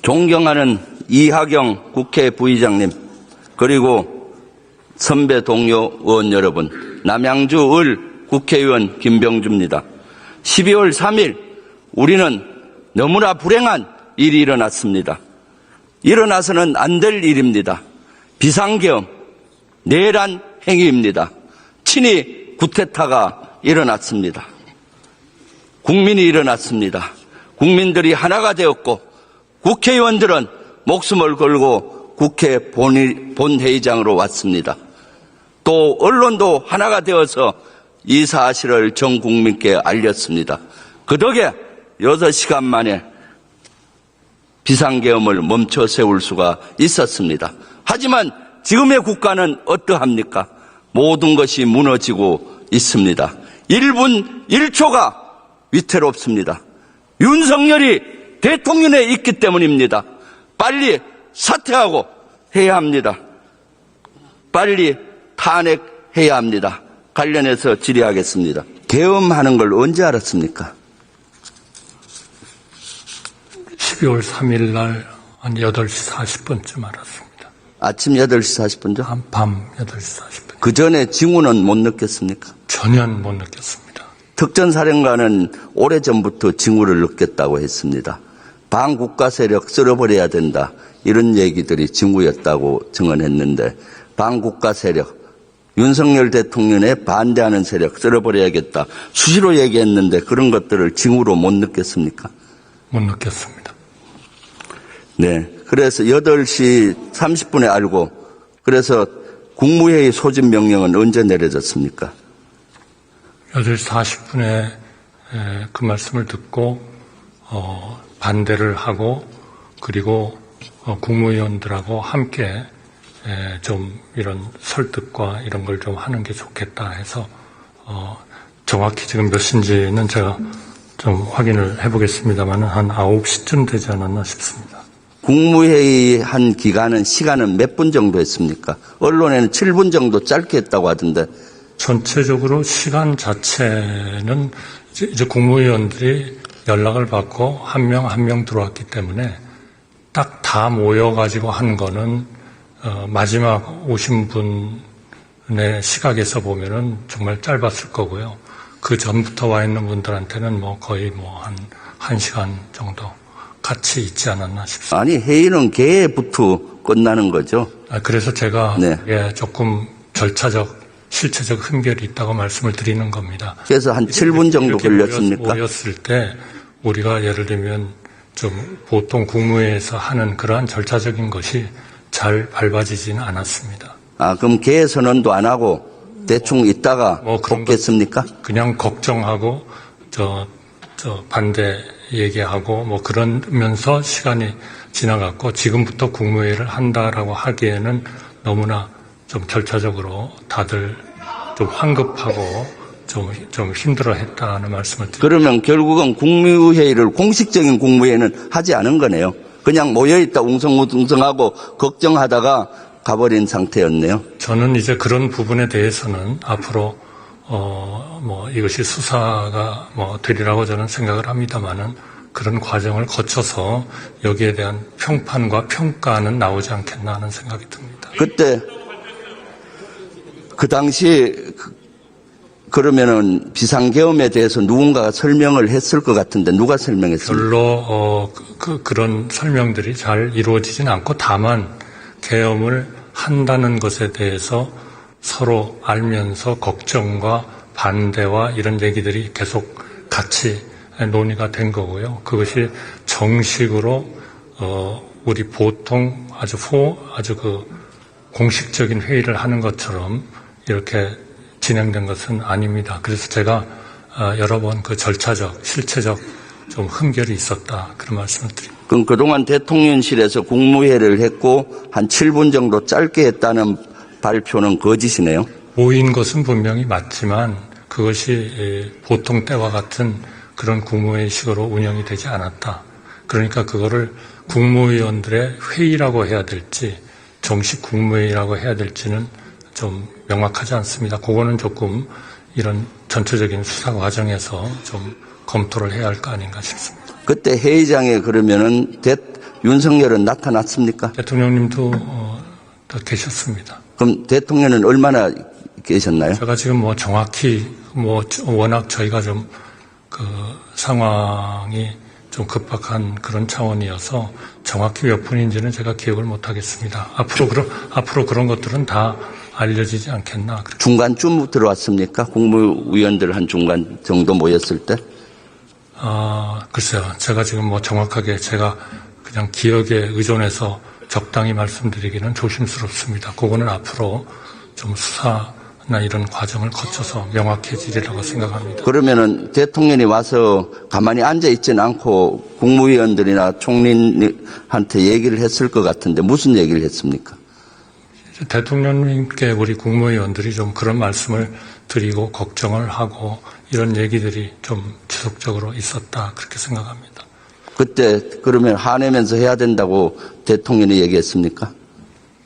존경하는 이하경 국회 부의장님, 그리고 선배 동료 의원 여러분, 남양주 을 국회의원 김병주입니다. 12월 3일 우리는 너무나 불행한 일이 일어났습니다. 일어나서는 안 될 일입니다. 비상계엄, 내란 행위입니다. 친위 구테타가 일어났습니다. 국민이 일어났습니다. 국민들이 하나가 되었고 국회의원들은 목숨을 걸고 국회 본회의장으로 왔습니다. 또 언론도 하나가 되어서 이 사실을 전 국민께 알렸습니다. 그 덕에 6시간 만에 비상계엄을 멈춰 세울 수가 있었습니다. 하지만 지금의 국가는 어떠합니까? 모든 것이 무너지고 있습니다. 1분 1초가 위태롭습니다. 윤석열이 대통령에 있기 때문입니다. 빨리 사퇴하고 해야 합니다. 빨리 탄핵해야 합니다. 관련해서 질의하겠습니다. 계엄하는 걸 언제 알았습니까? 12월 3일 날 한 8시 40분쯤 알았습니다. 아침 8시 40분죠? 밤 8시 40분. 그 전에 징후는 못 느꼈습니까? 전혀 못 느꼈습니다. 특전사령관은 오래전부터 징후를 느꼈다고 했습니다. 반국가 세력 쓸어버려야 된다, 이런 얘기들이 징후였다고 증언했는데, 반국가 세력, 윤석열 대통령에 반대하는 세력 쓸어버려야겠다 수시로 얘기했는데 그런 것들을 징후로 못 느꼈습니까? 못 느꼈습니다. 네. 그래서 8시 30분에 알고, 그래서 국무회의 소집 명령은 언제 내려졌습니까? 8시 40분에 그 말씀을 듣고 반대를 하고, 그리고 국무위원들하고 함께 좀 이런 설득과 이런 걸 좀 하는 게 좋겠다 해서 정확히 지금 몇 시인지는 제가 좀 확인을 해보겠습니다만 한 9시쯤 되지 않았나 싶습니다. 국무회의 한 시간은 몇 분 정도 했습니까? 언론에는 7분 정도 짧게 했다고 하던데. 전체적으로 시간 자체는 이제 국무위원들이 연락을 받고 한 명 한 명 들어왔기 때문에 딱 다 모여가지고 한 거는 마지막 오신 분의 시각에서 보면은 정말 짧았을 거고요. 그 전부터 와 있는 분들한테는 거의 한 1시간 정도 같이 있지 않았나 싶습니다. 아니, 회의는 개부터 끝나는 거죠. 그래서 제가 네. 조금 절차적, 실체적 흠결이 있다고 말씀을 드리는 겁니다. 그래서 한 7분 정도 걸렸습니까? 모였을 때 우리가 예를 들면 좀 보통 국무회의에서 하는 그러한 절차적인 것이 잘 밟아지지는 않았습니다. 그럼 개 선언도 안 하고 대충 있다가 뽑겠습니까? 그냥 걱정하고 반대 얘기하고 그러면서 시간이 지나갔고, 지금부터 국무회의를 한다라고 하기에는 너무나 좀 절차적으로 다들 좀 황급하고 좀 힘들어했다는 말씀을 드립니다. 그러면 결국은 국무회의를, 공식적인 국무회의는 하지 않은 거네요. 그냥 모여있다 웅성웅성하고 걱정하다가 가버린 상태였네요. 저는 이제 그런 부분에 대해서는 앞으로 이것이 수사가 되리라고 저는 생각을 합니다만은, 그런 과정을 거쳐서 여기에 대한 평판과 평가는 나오지 않겠나 하는 생각이 듭니다. 그때 그 당시 그러면은 비상계엄에 대해서 누군가가 설명을 했을 것 같은데 누가 설명했습니까? 별로 그런 설명들이 잘 이루어지진 않고, 다만 계엄을 한다는 것에 대해서 서로 알면서 걱정과 반대와 이런 얘기들이 계속 같이 논의가 된 거고요. 그것이 정식으로 우리 보통 아주 공식적인 회의를 하는 것처럼 이렇게 진행된 것은 아닙니다. 그래서 제가 여러 번 그 절차적, 실체적 좀 흠결이 있었다, 그런 말씀을 드립니다. 그럼 그동안 대통령실에서 국무회의를 했고 한 7분 정도 짧게 했다는 발표는 거짓이네요. 모인 것은 분명히 맞지만 그것이 보통 때와 같은 그런 국무회의식으로 운영이 되지 않았다. 그러니까 그거를 국무위원들의 회의라고 해야 될지 정식 국무회의라고 해야 될지는 좀 명확하지 않습니다. 그거는 조금 이런 전체적인 수사 과정에서 좀 검토를 해야 할 거 아닌가 싶습니다. 그때 회의장에 그러면은 윤석열은 나타났습니까? 대통령님도 또 계셨습니다. 그럼 대통령은 얼마나 계셨나요? 제가 지금 뭐 정확히 워낙 저희가 좀 상황이 좀 급박한 그런 차원이어서 정확히 몇 분인지는 제가 기억을 못 하겠습니다. 앞으로 그런 것들은 다 알려지지 않겠나. 중간쯤 들어왔습니까? 국무위원들 한 중간 정도 모였을 때? 글쎄요. 제가 지금 뭐 정확하게 제가 그냥 기억에 의존해서 적당히 말씀드리기는 조심스럽습니다. 그거는 앞으로 좀 수사나 이런 과정을 거쳐서 명확해지리라고 생각합니다. 그러면은 대통령이 와서 가만히 앉아 있지는 않고 국무위원들이나 총리한테 얘기를 했을 것 같은데 무슨 얘기를 했습니까? 대통령님께 우리 국무위원들이 좀 그런 말씀을 드리고 걱정을 하고 이런 얘기들이 좀 지속적으로 있었다 그렇게 생각합니다. 그때 그러면 화내면서 해야 된다고 대통령이 얘기했습니까?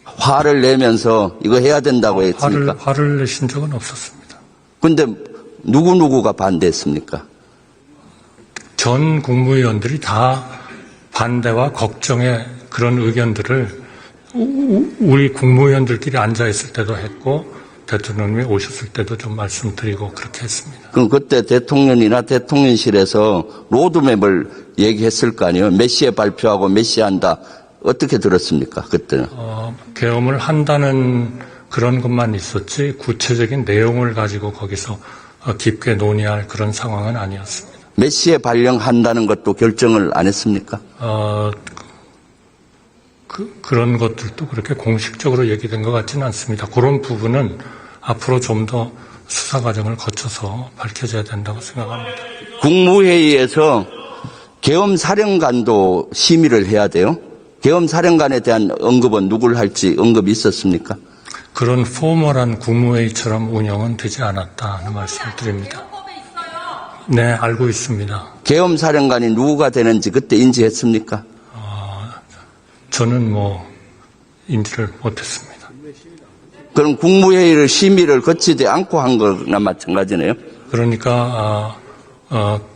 화를 내면서 이거 해야 된다고 했습니까? 화를 내신 적은 없었습니다. 근데 누구누구가 반대했습니까? 전 국무위원들이 다 반대와 걱정의 그런 의견들을 우리 국무위원들끼리 앉아있을 때도 했고 대통령님이 오셨을 때도 좀 말씀드리고 그렇게 했습니다. 그럼 그때 대통령이나 대통령실에서 로드맵을 얘기했을 거 아니에요? 몇 시에 발표하고 몇 시에 한다. 어떻게 들었습니까? 그때는? 계엄을 한다는 그런 것만 있었지 구체적인 내용을 가지고 거기서 깊게 논의할 그런 상황은 아니었습니다. 몇 시에 발령한다는 것도 결정을 안 했습니까? 그런 것들도 그렇게 공식적으로 얘기된 것 같지는 않습니다. 그런 부분은 앞으로 좀 더 수사 과정을 거쳐서 밝혀져야 된다고 생각합니다. 국무회의에서 계엄사령관도 심의를 해야 돼요? 계엄사령관에 대한 언급은 누굴 할지 언급이 있었습니까? 그런 포멀한 국무회의처럼 운영은 되지 않았다 하는 말씀을 드립니다. 네, 알고 있습니다. 계엄사령관이 누구가 되는지 그때 인지했습니까? 저는 인지를 못했습니다. 그럼 국무회의를 심의를 거치지 않고 한 거나 마찬가지네요. 그러니까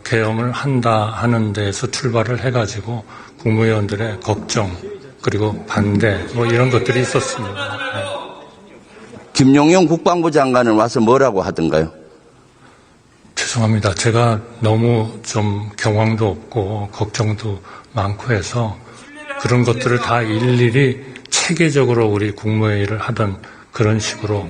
계엄을 한다 하는 데에서 출발을 해가지고 국무위원들의 걱정 그리고 반대 이런 것들이 있었습니다. 네. 김용영 국방부 장관은 와서 뭐라고 하던가요? 죄송합니다. 제가 너무 좀 경황도 없고 걱정도 많고 해서 그런 것들을 다 일일이 체계적으로 우리 국무회의를 하던 그런 식으로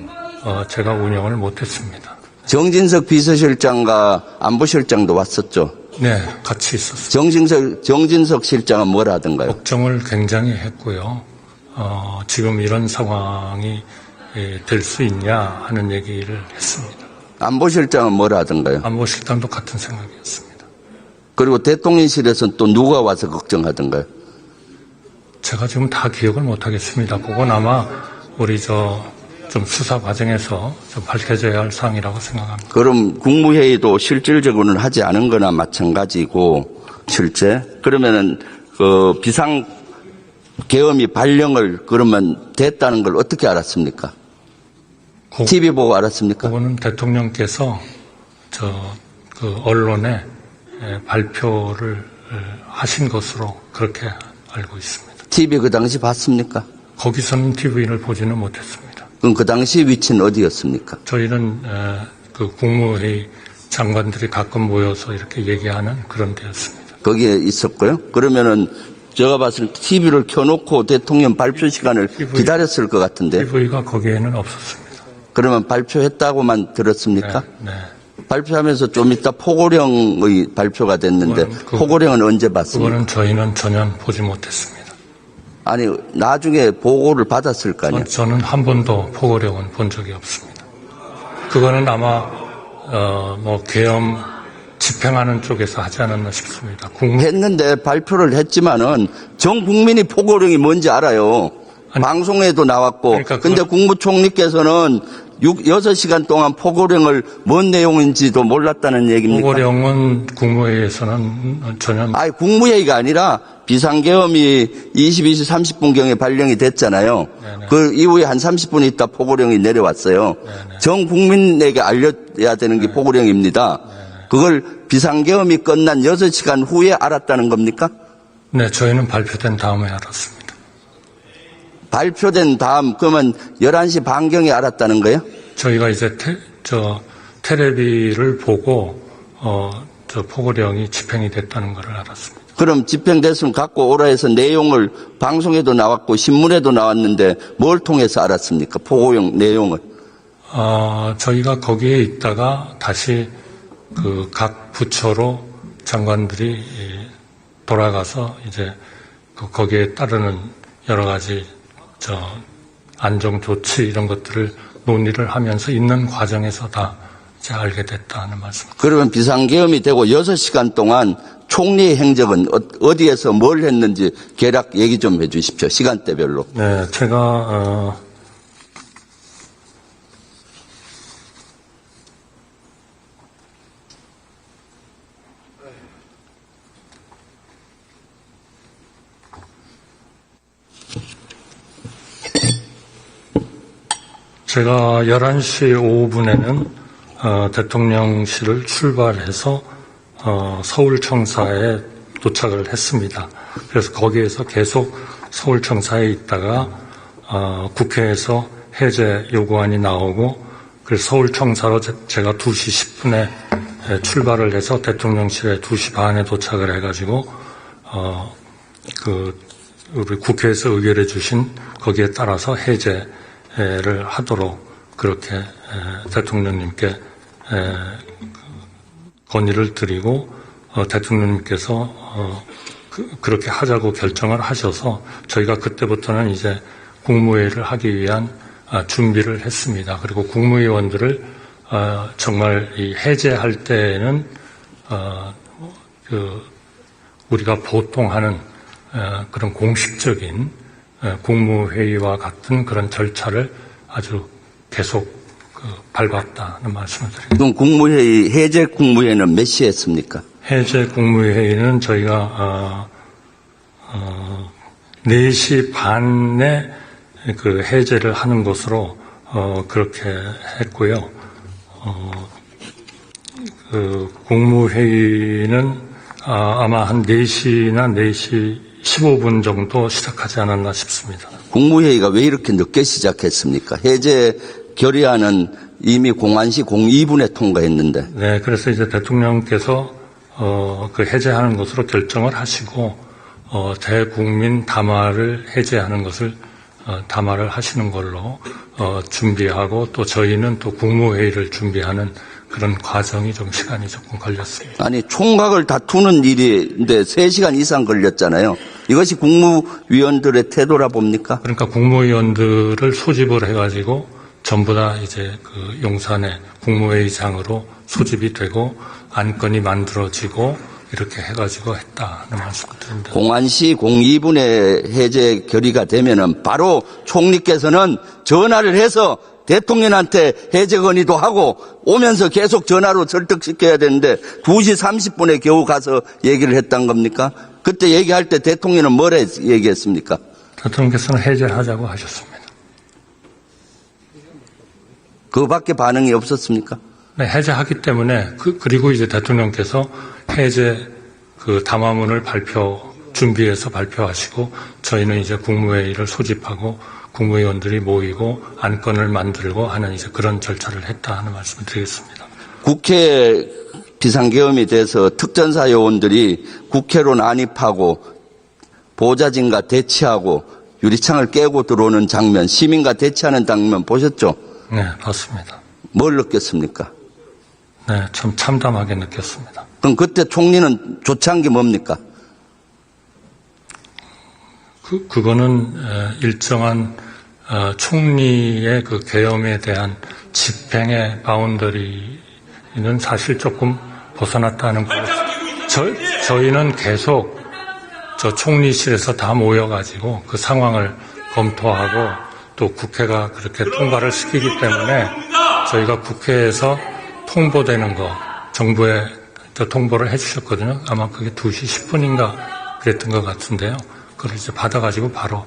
제가 운영을 못했습니다. 정진석 비서실장과 안보실장도 왔었죠? 네, 같이 있었어요. 정진석 실장은 뭐라 하던가요? 걱정을 굉장히 했고요. 지금 이런 상황이 될 수 있냐 하는 얘기를 했습니다. 안보실장은 뭐라 하던가요? 안보실장도 같은 생각이었습니다. 그리고 대통령실에서는 또 누가 와서 걱정하던가요? 제가 지금 다 기억을 못하겠습니다. 그건 아마 우리 좀 수사 과정에서 좀 밝혀져야 할 사항이라고 생각합니다. 그럼 국무회의도 실질적으로는 하지 않은 거나 마찬가지고 실제 그러면은 비상 계엄이 발령을 그러면 됐다는 걸 어떻게 알았습니까? TV 보고 알았습니까? 그거는 대통령께서 언론에 발표를 하신 것으로 그렇게 알고 있습니다. TV 그 당시 봤습니까? 거기서는 TV를 보지는 못했습니다. 그럼 그 당시 위치는 어디였습니까? 저희는 그 국무회의 장관들이 가끔 모여서 이렇게 얘기하는 그런 데였습니다. 거기에 있었고요. 그러면은 제가 봤을 때 TV를 켜놓고 대통령 발표 시간을 기다렸을 것 같은데. TV가 거기에는 없었습니다. 그러면 발표했다고만 들었습니까? 네. 발표하면서 좀 이따 포고령의 발표가 됐는데 포고령은 언제 봤습니까? 그거는 저희는 전혀 보지 못했습니다. 아니 나중에 보고를 받았을 거 아니에요? 저는 한 번도 포고령은 본 적이 없습니다. 그거는 아마 계엄 집행하는 쪽에서 하지 않았나 싶습니다. 했는데 발표를 했지만은 전 국민이 포고령이 뭔지 알아요. 방송에도 나왔고. 그러니까 근데 국무총리께서는 6시간 동안 포고령을 뭔 내용인지도 몰랐다는 얘기입니까? 포고령은 국무회의에서는 전혀. 아니, 국무회의가 아니라 비상계엄이 22시 30분경에 발령이 됐잖아요. 네네. 그 이후에 한 30분 있다 포고령이 내려왔어요. 네네. 전 국민에게 알려야 되는 게 포고령입니다. 네네. 그걸 비상계엄이 끝난 6시간 후에 알았다는 겁니까? 네, 저희는 발표된 다음에 알았습니다. 발표된 다음 그러면 11시 반경에 알았다는 거예요? 저희가 이제 테레비를 보고 저 포고령이 집행이 됐다는 것을 알았습니다. 그럼 집행됐으면 갖고 오라 해서 내용을 방송에도 나왔고 신문에도 나왔는데 뭘 통해서 알았습니까? 포고용 내용을. 저희가 거기에 있다가 다시 그 각 부처로 장관들이 돌아가서 이제 거기에 따르는 여러 가지 안정 조치 이런 것들을 논의를 하면서 있는 과정에서 다 이제 알게 됐다는 말씀. 그러면 비상계엄이 되고 6시간 동안 총리의 행적은 어디에서 뭘 했는지 개략 얘기 좀 해 주십시오. 시간대별로. 네, 제가 제가 11시 5분에는 대통령실을 출발해서 서울청사에 도착을 했습니다. 그래서 거기에서 계속 서울청사에 있다가 국회에서 해제 요구안이 나오고 그래서 서울청사로 제가 2시 10분에 출발을 해서 대통령실에 2시 반에 도착을 해가지고 우리 국회에서 의결해 주신 거기에 따라서 해제를 하도록 그렇게 대통령님께 건의를 드리고 대통령님께서 그렇게 하자고 결정을 하셔서 저희가 그때부터는 이제 국무회의를 하기 위한 준비를 했습니다. 그리고 국무위원들을 정말 이 해제할 때에는 우리가 보통 하는 그런 공식적인 국무회의와 같은 그런 절차를 아주 계속 밟았다는 말씀을 드립니다. 그럼 국무회의, 해제 국무회의는 몇 시에 했습니까? 해제 국무회의는 저희가 4시 반에 그 해제를 하는 것으로 그렇게 했고요. 그 국무회의는 아마 한 4시나 4시 15분 정도 시작하지 않았나 싶습니다. 국무회의가 왜 이렇게 늦게 시작했습니까? 해제 결의안은 이미 공안시 02분에 통과했는데. 네, 그래서 이제 대통령께서 그 해제하는 것으로 결정을 하시고 대국민 담화를 해제하는 것을 담화를 하시는 걸로 준비하고 또 저희는 또 국무회의를 준비하는 그런 과정이 좀 시간이 조금 걸렸습니다. 아니 총각을 다투는 일인데 3시간 이상 걸렸잖아요. 이것이 국무위원들의 태도라 봅니까? 그러니까 국무위원들을 소집을 해가지고 전부 다 이제 그 용산의 국무회의장으로 소집이 되고 안건이 만들어지고 이렇게 해가지고 했다는 말씀을 드립니다. 공안시 02분에 해제 결의가 되면은 바로 총리께서는 전화를 해서 대통령한테 해제 건의도 하고 오면서 계속 전화로 설득시켜야 되는데 2시 30분에 겨우 가서 얘기를 했단 겁니까? 그때 얘기할 때 대통령은 뭐라 얘기했습니까? 대통령께서는 해제하자고 하셨습니다. 그밖에 반응이 없었습니까? 네, 해제하기 때문에 그리고 이제 대통령께서 해제 그 담화문을 준비해서 발표하시고 저희는 이제 국무회의를 소집하고 국무위원들이 모이고 안건을 만들고 하는 이제 그런 절차를 했다 하는 말씀을 드리겠습니다. 국회 비상계엄이 돼서 특전사 요원들이 국회로 난입하고 보좌진과 대치하고 유리창을 깨고 들어오는 장면, 시민과 대치하는 장면 보셨죠? 네, 봤습니다. 뭘 느꼈습니까? 네, 참 참담하게 느꼈습니다. 그럼 그때 총리는 조치한 게 뭡니까? 그거는 일정한 총리의 그 계엄에 대한 집행의 바운더리는 사실 조금 벗어났다는 거. 저희는 계속 저 총리실에서 다 모여가지고 그 상황을 검토하고 또 국회가 그렇게 통과를 시키기 때문에 저희가 국회에서 통보되는 거 정부에 통보를 해주셨거든요. 아마 그게 2시 10분인가 그랬던 것 같은데요. 그걸 이제 받아가지고 바로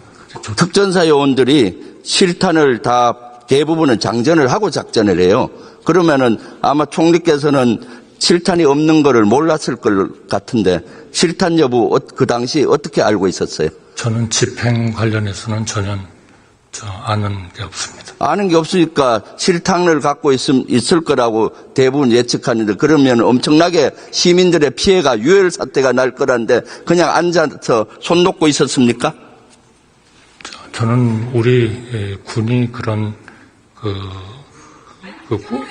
특전사 요원들이 실탄을 다 대부분은 장전을 하고 작전을 해요. 그러면은 아마 총리께서는 실탄이 없는 거를 몰랐을 것 같은데 실탄 여부 그 당시 어떻게 알고 있었어요? 저는 집행 관련해서는 전혀 아는 게 없습니다. 아는 게 없으니까 실탄을 갖고 있을 거라고 대부분 예측하는데 그러면 엄청나게 시민들의 피해가 유혈 사태가 날 거란데 그냥 앉아서 손 놓고 있었습니까? 저는 우리 군이 그런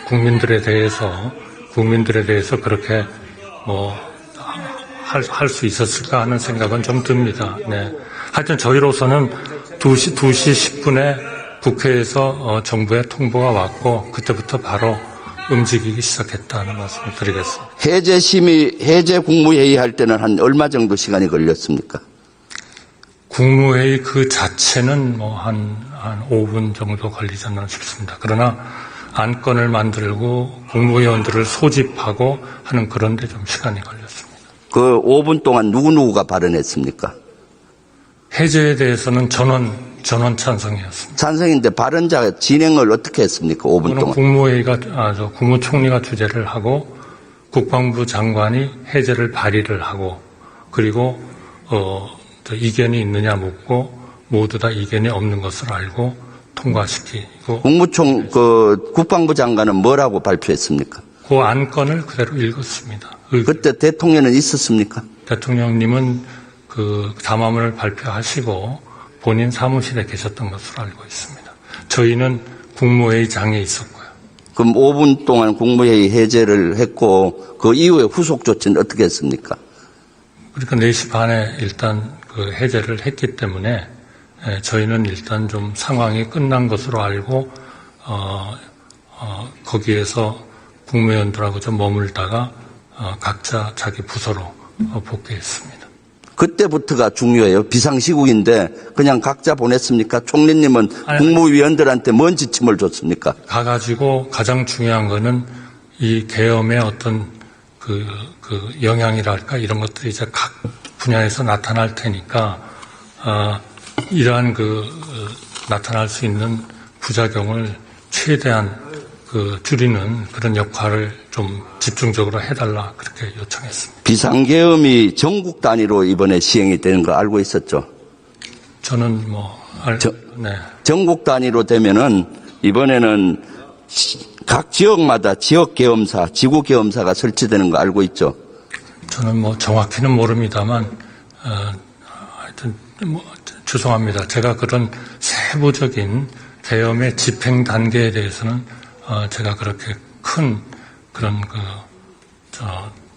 국민들에 대해서 그렇게 할 수 있었을까 하는 생각은 좀 듭니다. 네. 하여튼 저희로서는 2시 10분에 국회에서 정부에 통보가 왔고 그때부터 바로 움직이기 시작했다는 말씀을 드리겠습니다. 해제 국무회의 할 때는 한 얼마 정도 시간이 걸렸습니까? 국무회의 그 자체는 한 5분 정도 걸리지 않나 싶습니다. 그러나 안건을 만들고 국무위원들을 소집하고 하는 그런 데 좀 시간이 걸렸습니다. 그 5분 동안 누구누구가 발언했습니까? 해제에 대해서는 전원 찬성이었습니다. 찬성인데 발언자 진행을 어떻게 했습니까? 5분 동안. 국무총리가 주재를 하고 국방부 장관이 해제를 발의를 하고 그리고 이견이 있느냐 묻고 모두 다 이견이 없는 것을 알고 통과시키고 국방부 장관은 뭐라고 발표했습니까? 그 안건을 그대로 읽었습니다. 그때 대통령은 있었습니까? 대통령님은 그 담화문을 발표하시고 본인 사무실에 계셨던 것으로 알고 있습니다. 저희는 국무회의장에 있었고요. 그럼 5분 동안 국무회의 해제를 했고 그 이후에 후속 조치는 어떻게 했습니까? 그러니까 4시 반에 일단 그 해제를 했기 때문에 저희는 일단 좀 상황이 끝난 것으로 알고 거기에서 국무위원들하고 좀 머물다가 각자 자기 부서로 복귀했습니다. 그때부터가 중요해요. 비상시국인데 그냥 각자 보냈습니까? 총리님은 국무위원들한테 뭔 지침을 줬습니까? 가가지고 가장 중요한 거는 이 계엄의 어떤 그 영향이랄까 이런 것들이 이제 각 분야에서 나타날 테니까 이러한 나타날 수 있는 부작용을 최대한 줄이는 그런 역할을 좀 집중적으로 해달라 그렇게 요청했습니다. 비상계엄이 전국 단위로 이번에 시행이 되는 거 알고 있었죠? 저는 네. 전국 단위로 되면은 이번에는 각 지역마다 지역계엄사, 지구계엄사가 설치되는 거 알고 있죠? 저는 정확히는 모릅니다만 하여튼 죄송합니다. 제가 그런 세부적인 계엄의 집행 단계에 대해서는 제가 그렇게 큰 그런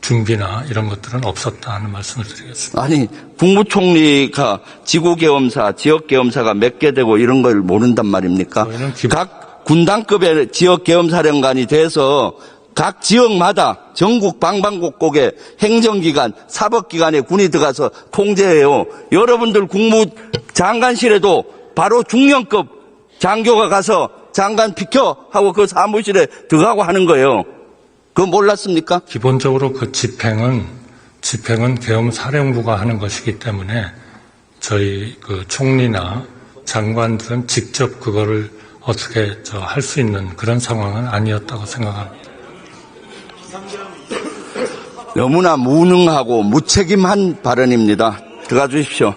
준비나 이런 것들은 없었다 하는 말씀을 드리겠습니다. 아니, 국무총리가 지구계엄사, 지역계엄사가 몇 개 되고 이런 걸 모른단 말입니까? 각 군단급의 지역계엄사령관이 돼서 각 지역마다 전국 방방곡곡에 행정기관, 사법기관에 군이 들어가서 통제해요. 여러분들 국무장관실에도 바로 중령급 장교가 가서 장관 비켜 하고 그 사무실에 들어가고 하는 거예요. 그거 몰랐습니까? 기본적으로 그 집행은 계엄사령부가 하는 것이기 때문에 저희 총리나 장관들은 직접 그거를 어떻게 할 수 있는 그런 상황은 아니었다고 생각합니다. 너무나 무능하고 무책임한 발언입니다. 들어가 주십시오.